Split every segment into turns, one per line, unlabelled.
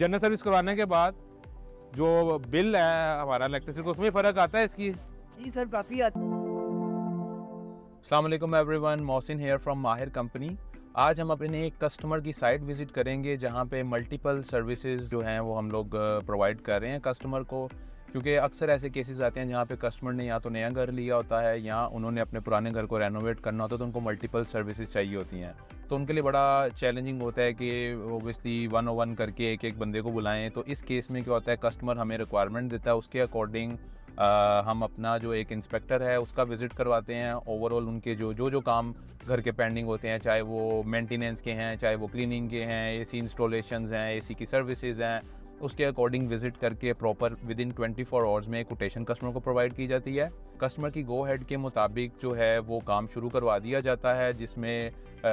General service करवाने के बाद जो बिल है हमारा इलेक्ट्रिसिटी का, उसमें फ़र्क आता है इसकी?
जी सर, काफ़ी
अस्सलाम वालेकुम एवरीवन, मोहसिन हेयर फ्रॉम माहिर कंपनी। आज हम अपने एक कस्टमर की साइट विज़िट करेंगे जहाँ पे मल्टीपल सर्विसेज जो हैं वो हम लोग प्रोवाइड कर रहे हैं कस्टमर को, क्योंकि अक्सर ऐसे केसेस आते हैं जहाँ पे कस्टमर ने या तो नया घर लिया होता है या उन्होंने अपने पुराने घर को रेनोवेट करना होता है, तो उनको मल्टीपल सर्विसेज चाहिए होती हैं। तो उनके लिए बड़ा चैलेंजिंग होता है कि ओबियसली 101 करके एक एक बंदे को बुलाएं। तो इस केस में क्या होता है, कस्टमर हमें रिक्वायरमेंट देता है, उसके अकॉर्डिंग हम अपना जो एक इंस्पेक्टर है उसका विज़िट करवाते हैं। ओवरऑल उनके जो काम घर के पेंडिंग होते हैं, चाहे वो मेंटेनेंस के हैं, चाहे वो क्लीनिंग के हैं, एसी इंस्टॉलेशंस हैं, एसी की सर्विसेज हैं, उसके अकॉर्डिंग विजिट करके प्रॉपर विद इन 24 आवर्स में कोटेशन कस्टमर को प्रोवाइड की जाती है। कस्टमर की गो हेड के मुताबिक जो है वो काम शुरू करवा दिया जाता है, जिसमें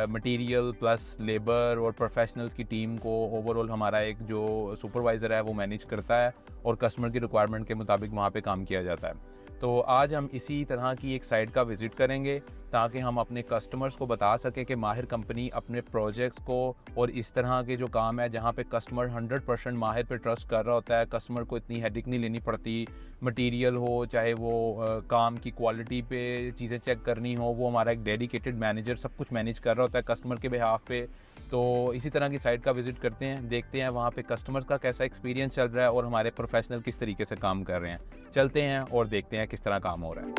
मटेरियल प्लस लेबर और प्रोफेशनल्स की टीम को ओवरऑल हमारा एक जो सुपरवाइज़र है वो मैनेज करता है और कस्टमर की रिक्वायरमेंट के मुताबिक वहाँ पे काम किया जाता है। तो आज हम इसी तरह की एक साइट का विज़िट करेंगे ताकि हम अपने कस्टमर्स को बता सकें कि माहिर कंपनी अपने प्रोजेक्ट्स को और इस तरह के जो काम है जहाँ पे कस्टमर 100% माहिर पे ट्रस्ट कर रहा होता है, कस्टमर को इतनी हेडेक नहीं लेनी पड़ती, मटेरियल हो चाहे वो काम की क्वालिटी पे चीज़ें चेक करनी हो, वो हमारा एक डेडिकेटेड मैनेजर सब कुछ मैनेज कर रहा होता है कस्टमर के बिहाफ पे। तो इसी तरह की साइट का विज़िट करते हैं, देखते हैं वहाँ पे कस्टमर्स का कैसा एक्सपीरियंस चल रहा है और हमारे प्रोफेशनल किस तरीके से काम कर रहे हैं। चलते हैं और देखते हैं किस तरह काम हो रहा है।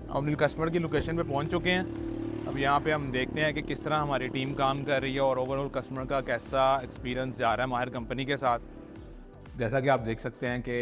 हम कस्टमर की लोकेशन पे पहुंच चुके हैं। अब यहाँ पे हम देखते हैं कि किस तरह हमारी टीम काम कर रही है और ओवरऑल कस्टमर का कैसा एक्सपीरियंस जा रहा है माहिर कंपनी के साथ। जैसा कि आप देख सकते हैं कि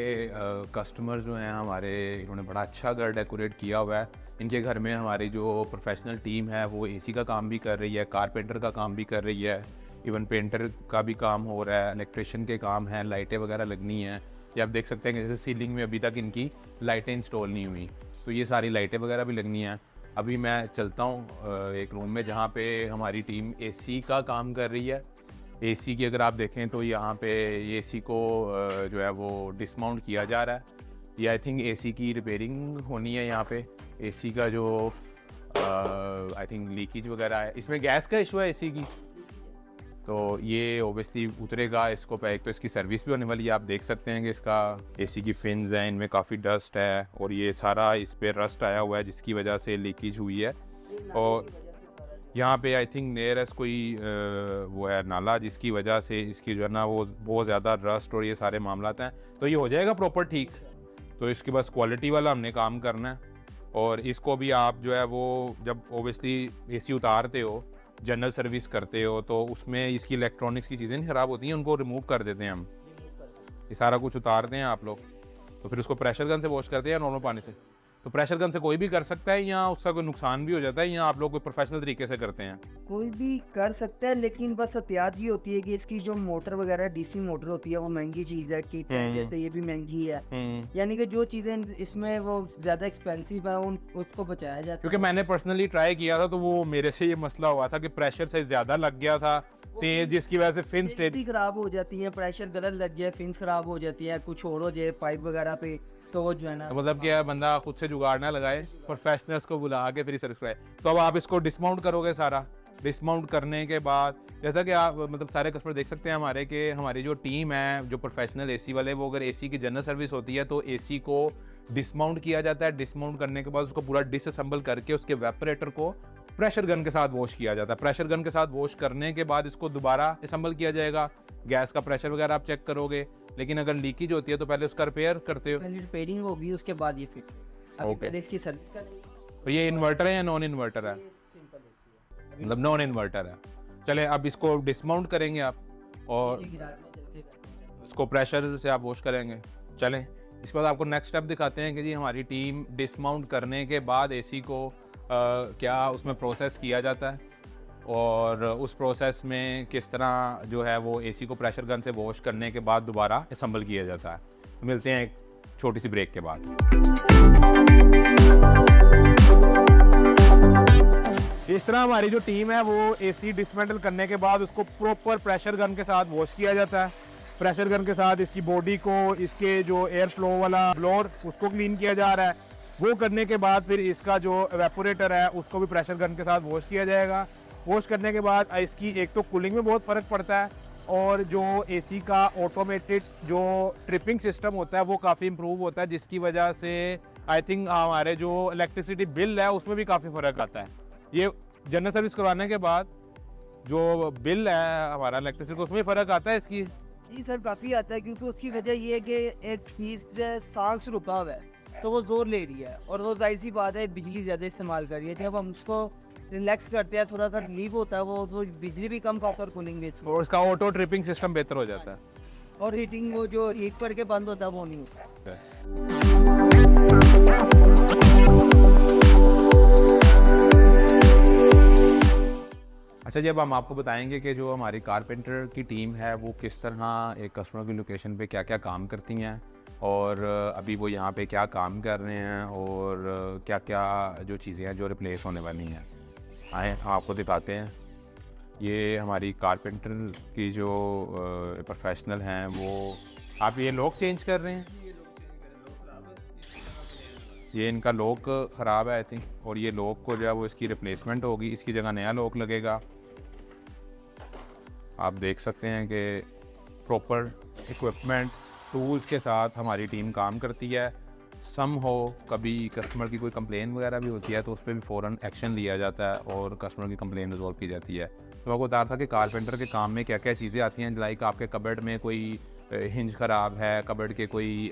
कस्टमर जो हैं हमारे, इन्होंने बड़ा अच्छा घर डेकोरेट किया हुआ है। इनके घर में हमारी जो प्रोफेशनल टीम है वो एसी का काम भी कर रही है, कारपेंटर का काम भी कर रही है, इवन पेंटर का भी काम हो रहा है, इलेक्ट्रिशियन के काम हैं, लाइटें वगैरह लगनी हैं। ये आप देख सकते हैं कि जैसे सीलिंग में अभी तक इनकी लाइटें इंस्टॉल नहीं हुई, तो ये सारी लाइटें वगैरह भी लगनी हैं। अभी मैं चलता हूँ एक रूम में जहाँ पे हमारी टीम एसी का काम कर रही है। एसी की अगर आप देखें तो यहाँ पे एसी को जो है वो डिसमाउंट किया जा रहा है। ये आई थिंक एसी की रिपेयरिंग होनी है यहाँ पे। एसी का जो आई थिंक लीकेज वगैरह है, इसमें गैस का इशू है एसी की, तो ये ओबियसली उतरेगा। इसको एक तो इसकी सर्विस भी होने वाली है। आप देख सकते हैं कि इसका एसी की फिन्स हैं, इनमें काफ़ी डस्ट है और ये सारा इस पे रस्ट आया हुआ है जिसकी वजह से लीकेज हुई है। और यहाँ पे आई थिंक नियरेस्ट कोई वो है नाला, जिसकी वजह से इसकी जो है ना वो बहुत ज़्यादा रस्ट और ये सारे मामला हैं। तो ये हो जाएगा प्रॉपर ठीक। तो इसके बस क्वालिटी वाला हमने काम करना है। और इसको भी आप जो है वो जब ओबियसली एसी उतारते हो, जनरल सर्विस करते हो, तो उसमें इसकी इलेक्ट्रॉनिक्स की चीज़ें नहीं ख़राब होती हैं, उनको रिमूव कर देते हैं हम। ये सारा कुछ उतारते हैं आप लोग, तो फिर उसको प्रेशर गन से वॉश करते हैं या नॉर्मल पानी से। तो प्रेशर गन से कोई भी कर सकता है या उसका कोई नुकसान भी हो जाता है, या आप लोग कोई प्रोफेशनल तरीके से करते हैं?
कोई भी कर सकता है, लेकिन बस एहतियात ये होती है कि इसकी जो मोटर वगैरह डीसी मोटर होती है वो महंगी चीज़ है, किट है जैसे ये भी महंगी है। यानी कि जो चीज़ें इसमें वो ज़्यादा एक्सपेंसिव है उसको बचाया जाता है।
क्योंकि मैंने पर्सनली ट्राई किया था तो वो मेरे से ये मसला हुआ था कि प्रेशर से ज़्यादा लग गया था तेज, जिसकी वजह से फिन्स
खराब हो जाती हैं, प्रेशर गलत लग जाए, फिन्स खराब हो जाती हैं, कुछ और हो जाए पाइप वगैरह पे, तो वो जो है ना,
मतलब क्या बंदा खुद से जुगाड़ ना लगाए, प्रोफेशनल्स को बुला के फिर सर्विस कराए। तो अब आप इसको डिसमाउंट करोगे सारा। डिसमाउंट करने के बाद जैसा कि आप मतलब सारे कस्टमर देख सकते हैं हमारे कि हमारी जो टीम है जो प्रोफेशनल एसी वाले, वो अगर एसी की जनरल सर्विस होती है तो एसी को डिसमाउंट किया जाता है। डिसमाउंट करने के बाद उसको पूरा डिसअसेंबल करके उसके वेपरेटर को प्रेशर गन के साथ वॉश किया जाता है। प्रेशर गन के साथ वॉश करने के बाद इसको दोबारा असेंबल किया जाएगा। गैस का प्रेशर वगैरह आप चेक करोगे, लेकिन अगर लीकेज होती है तो पहले उसका रिपेयर करते हो।
पहले रिपेयरिंग होगी, उसके बाद ये फिट। पहले इसकी सर्विस करेंगे।
तो ये इन्वर्टर है या नॉन इन्वर्टर है? मतलब नॉन इन्वर्टर है। चले अब इसको डिसमाउंट करेंगे आप और इसको प्रेशर से आप वॉश करेंगे। चलें इसके बाद आपको नेक्स्ट स्टेप दिखाते हैं कि जी हमारी टीम डिसमाउंट करने के बाद एसी को क्या उसमें प्रोसेस किया जाता है और उस प्रोसेस में किस तरह जो है वो एसी को प्रेशर गन से वॉश करने के बाद दोबारा असेंबल किया जाता है। तो मिलते हैं एक छोटी सी ब्रेक के बाद। इस तरह हमारी जो टीम है वो एसी डिसमेंटल करने के बाद उसको प्रॉपर प्रेशर गन के साथ वॉश किया जाता है। प्रेशर गन के साथ इसकी बॉडी को, इसके जो एयर फ्लो वाला ब्लोअर उसको क्लीन किया जा रहा है। वो करने के बाद फिर इसका जो एवेपोरेटर है उसको भी प्रेशर गन के साथ वॉश किया जाएगा। वॉश करने के बाद इसकी एक तो कूलिंग में बहुत फ़र्क पड़ता है, और जो एसी का ऑटोमेटेड जो ट्रिपिंग सिस्टम होता है वो काफ़ी इम्प्रूव होता है, जिसकी वजह से आई थिंक हमारे जो इलेक्ट्रिसिटी बिल है उसमें भी काफ़ी फ़र्क आता है। ये जनरल सर्विस करवाने के बाद जो बिल है हमारा इलेक्ट्रिसिटी, उसमें फ़र्क आता है इसकी।
जी सर, काफ़ी आता है, क्योंकि उसकी वजह ये है कि एक फीस 700 रुपये है, तो वो जोर ले रही है, और वो जाहिर सी बात है बिजली ज़्यादा इस्तेमाल कर रही है। जब हम उसको रिलैक्स करते हैं, थोड़ा सा रिलीफ होता है, वो तो बिजली भी कम खाकर कूलिंग में,
और इसका ऑटो ट्रिपिंग सिस्टम बेहतर हो जाता है,
और हीटिंग वो जो हीट करके बंद होता है वो नहीं होता है।
अच्छा, जब हम आपको बताएंगे कि जो हमारी कारपेंटर की टीम है वो किस तरह एक कस्टमर की लोकेशन पे क्या क्या काम करती हैं, और अभी वो यहाँ पे क्या काम कर रहे हैं, और क्या क्या जो चीज़ें हैं जो रिप्लेस होने वाली हैं, आए हम आपको दिखाते हैं। ये हमारी कारपेंटर की जो प्रोफेशनल हैं वो, आप ये लॉक चेंज कर रहे हैं, ये इनका लॉक ख़राब है आई थिंक, और ये लॉक को जो है वो इसकी रिप्लेसमेंट होगी, इसकी जगह नया लॉक लगेगा। आप देख सकते हैं कि प्रॉपर इक्विपमेंट टूल्स के साथ हमारी टीम काम करती है। सम हो कभी कस्टमर की कोई कंप्लेन वगैरह भी होती है तो उस पर भी फ़ौरन एक्शन लिया जाता है और कस्टमर की कंप्लेन रिजॉल्व की जाती है। तो आपको बता रहा था कि कारपेंटर के काम में क्या क्या चीज़ें आती हैं, लाइक आपके कबर्ड में कोई हिंज ख़राब है, कबर्ड के कोई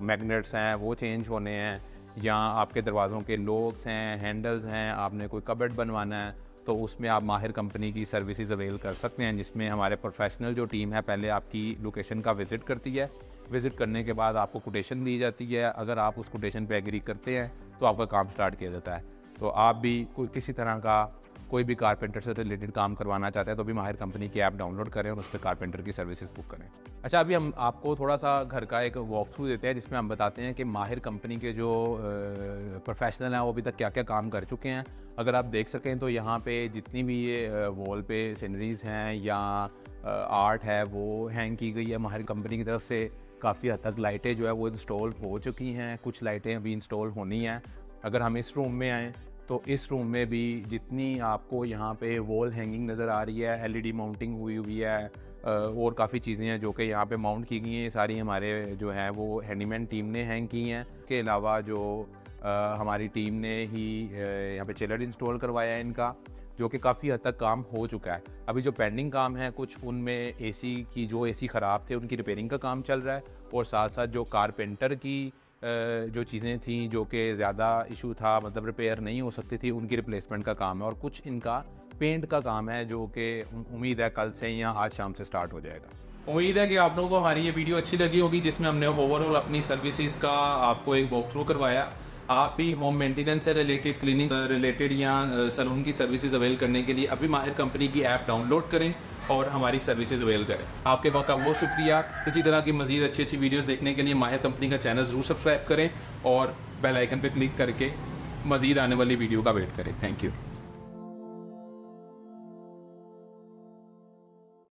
मैग्नेट्स हैं वो चेंज होने हैं, या आपके दरवाज़ों के लॉक्स हैं, हैंडल्स हैं, आपने कोई कबर्ड बनवाना है तो उसमें आप माहिर कंपनी की सर्विसेज अवेल कर सकते हैं, जिसमें हमारे प्रोफेशनल जो टीम है पहले आपकी लोकेशन का विज़िट करती है। विज़िट करने के बाद आपको कोटेशन दी जाती है, अगर आप उस कोटेशन पे एग्री करते हैं तो आपका काम स्टार्ट किया जाता है। तो आप भी किसी तरह का कोई भी कारपेंटर से रिलेटेड काम करवाना चाहते हैं तो भी माहिर कंपनी की ऐप डाउनलोड करें और उस पर कारपेंटर की सर्विसेज बुक करें। अच्छा, अभी हम आपको थोड़ा सा घर का एक वॉक थ्रू देते हैं जिसमें हम बताते हैं कि माहिर कंपनी के जो प्रोफेशनल हैं वो अभी तक क्या क्या काम कर चुके हैं। अगर आप देख सकें तो यहाँ पे जितनी भी ये वॉल पे सीनरीज़ हैं या आर्ट है वो हैंग की गई है माहिर कंपनी की तरफ से। काफ़ी हद तक लाइटें जो है वो इंस्टॉल हो चुकी हैं, कुछ लाइटें अभी इंस्टॉल होनी हैं। अगर हम इस रूम में आएँ तो इस रूम में भी जितनी आपको यहाँ पे वॉल हैंगिंग नज़र आ रही है, एलईडी माउंटिंग हुई है, और काफ़ी चीज़ें हैं जो कि यहाँ पे माउंट की गई हैं। ये सारी हमारे जो है वो हैंडीमैन टीम ने हैंग की हैं। के अलावा जो हमारी टीम ने ही यहाँ पे चिलर इंस्टॉल करवाया है इनका, जो कि काफ़ी हद तक काम हो चुका है। अभी जो पेंडिंग काम है कुछ उनमें एसी की जो एसी ख़राब थे उनकी रिपेयरिंग का काम चल रहा है, और साथ साथ जो कारपेंटर की जो चीज़ें थी जो कि ज़्यादा इशू था, मतलब रिपेयर नहीं हो सकती थी, उनकी रिप्लेसमेंट का काम है, और कुछ इनका पेंट का काम है जो कि उम्मीद है कल से या आज शाम से स्टार्ट हो जाएगा। उम्मीद है कि आप लोगों को हमारी ये वीडियो अच्छी लगी होगी जिसमें हमने ओवरऑल अपनी सर्विसेज का आपको एक वॉक थ्रू करवाया। आप भी होम मेंटेनेंस से रिलेटेड, क्लीनिंग रिलेटेड या सैलून की सर्विसेज अवेल करने के लिए अभी माहिर कंपनी की ऐप डाउनलोड करें और हमारी सर्विसेज अवेल करें। आपके वक्त का बहुत शुक्रिया। इसी तरह की मज़ीद अच्छी अच्छी वीडियोस देखने के लिए माहिर कंपनी का चैनल ज़रूर सब्सक्राइब करें और बेल आइकन पर क्लिक करके मज़ीद आने वाली वीडियो का वेट करें। Thank you.